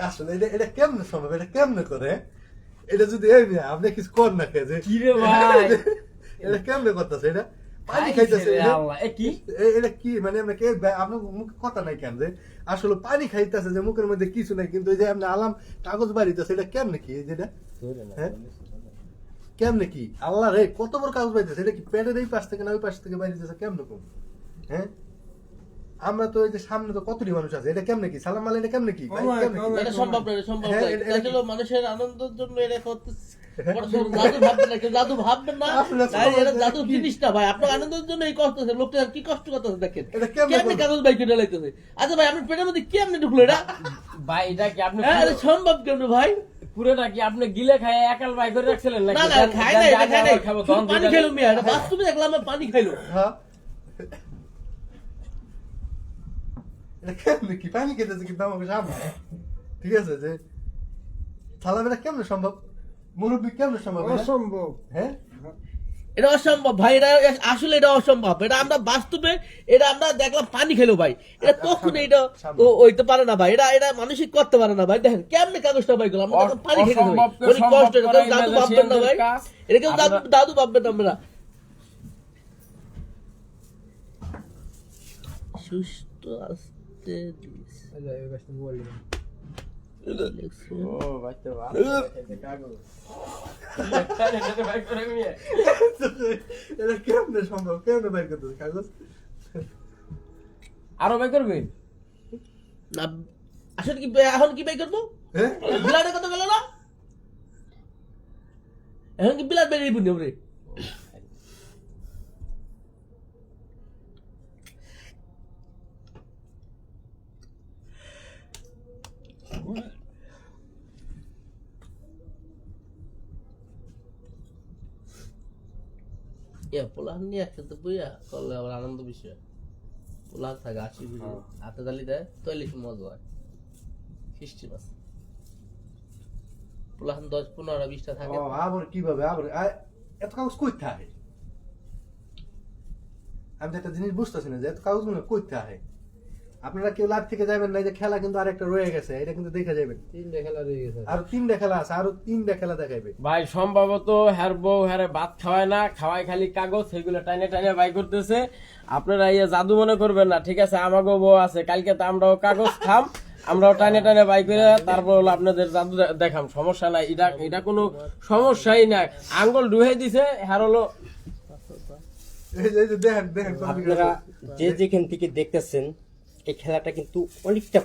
আসলে এটা কেমনে সম্ভব, এটা কেমনে করে? এটা যদি আপনি কিছু কর না খেয়ে কি রে ভাই, এটা কেমনে করতেছে? এটা পানি খাইতেছে, এটা কি মানে আপনার মুখে কথা নাই কেন যে আসলে পানি খাইতেছে, যে মুখের মধ্যে কিছু নাই, কিন্তু যে আপনি আলাম কাগজ বাড়িতেছে, এটা কেমনে কি? যেটা হ্যাঁ কেমনে কি? আল্লাহ রে, কত বড় কাগজ বাড়িতেছে, এটা কি পেটের এই পাশ থেকে না ওই পাশ থেকে বাড়িতেছে? কেমনে কম? হ্যাঁ আমরা তো এই যে সামনে তো কতটি মানুষ আছে, এটা কেমনে কি? সালাম আলাইকুম, এটা কেমনে কি? এটা সম্ভব না, এটা সম্ভব না। এটা হলো মানুষের আনন্দের জন্য এটা করতেছে। জাদু ভাববে না, কেউ জাদু ভাববে না। এটা জাদু জিনিস না ভাই, আপনার আনন্দের জন্য এই করতেছে। লোকটা কি কষ্ট করতেছে দেখেন, কেমনে কাগজ বাইক কেটে লাগতেছে। আচ্ছা ভাই, আপনার পেটের মধ্যে কেমনে ঢুকলো এটা? ভাই এটা কি আপনি সম্ভব কেমনে ভাই? পুরোটা কি আপনি গিলে খায় একাল বাই করে রাখছিলেন নাকি? না না, খাই নাই, এটা খাই নাই, পানি খাইলো মিয়া। এটা বাস্তবে দেখলাম পানি খাইলো। হ্যাঁ এটা কেমনে কি? পানি খেতেছে কিন্তু আমাকে সামনে, ঠিক আছে? যে সালাম, এটা কেমনে সম্ভব? মুরব্বী কেমনে সম্ভব? অসম্ভব। হ্যাঁ এটা অসম্ভব ভাই, এটা আসলে এটা অসম্ভব। এটা আমরা বাস্তবে এটা আমরা দেখলাম পানি খেলো ভাই। এটা কখন এটা ওইতে পারে না ভাই, এটা মানসিক করতে পারে না ভাই। দেখেন কেমনে কাগজটা ভাই গেল, আমরা পানি খেয়ে গেল। কষ্ট, জাদু ভাববেন না ভাই, এটা কেউ দাদু ভাববেন না। আমরা সুস্থ আসতে দিস। এটা কেমনে সম্ভব? কেমনে বাইর করতেছে কাগজ? আরো বাই করবে না আসলে কি এখন কি বাই করবো? হ্যাঁ বিলাটের কথা গেল না, এখন কি বিলাট বেরিয়ে বুঝি রে? পোলাহান নিয়ে একসাথে বইয়া করলে আবার আনন্দ বিষয়। পোলাহান থাকে 80 বুঝে হাতে তালি দেয়, তৈলি মজা হয়। খ্রিস্টি মাছ পোলাহান 10-15-20টা থাকে। আবার কিভাবে আবার এত কাগজ কই থাকে? আমি তো একটা জিনিস বুঝতেছি না যে এত কাগজ গুলো কই থাকে। আপনারা কেউ লাইভ থেকে যাবেন না, যে খেলা কিন্তু আরেকটা রয়ে গেছে, এটা কিন্তু দেখে যাবেন। 3টা খেলা রয়ে গেছে, আর 3টা খেলা আছে, আরো 3টা খেলা দেখাইবে ভাই। সম্ভবত হ্যার বউ হ্যারে ভাত খাওয়ায় না, খাওয়ায় খালি কাগজ, সেগুলো টাইনে টাইনে বাই করতেছে। আপনারা ইয়ে জাদু মনে করবেন না, ঠিক আছে? আমাকেও বউ আছে, কালকে তো আমরাও কাগজ খাম, আমরাও টাইনে টাইনে বাই করে তারপর হলো আপনাদের জাদু দেখাম। সমস্যা নাই, এটা কোনো সমস্যাই নাই। আঙ্গুল ডুহে দিছে, হ্যার হলো। দেখেন আপনারা যে যেখান থেকে দেখতেছেন, এই খেলাটা কিন্তু অনেকটা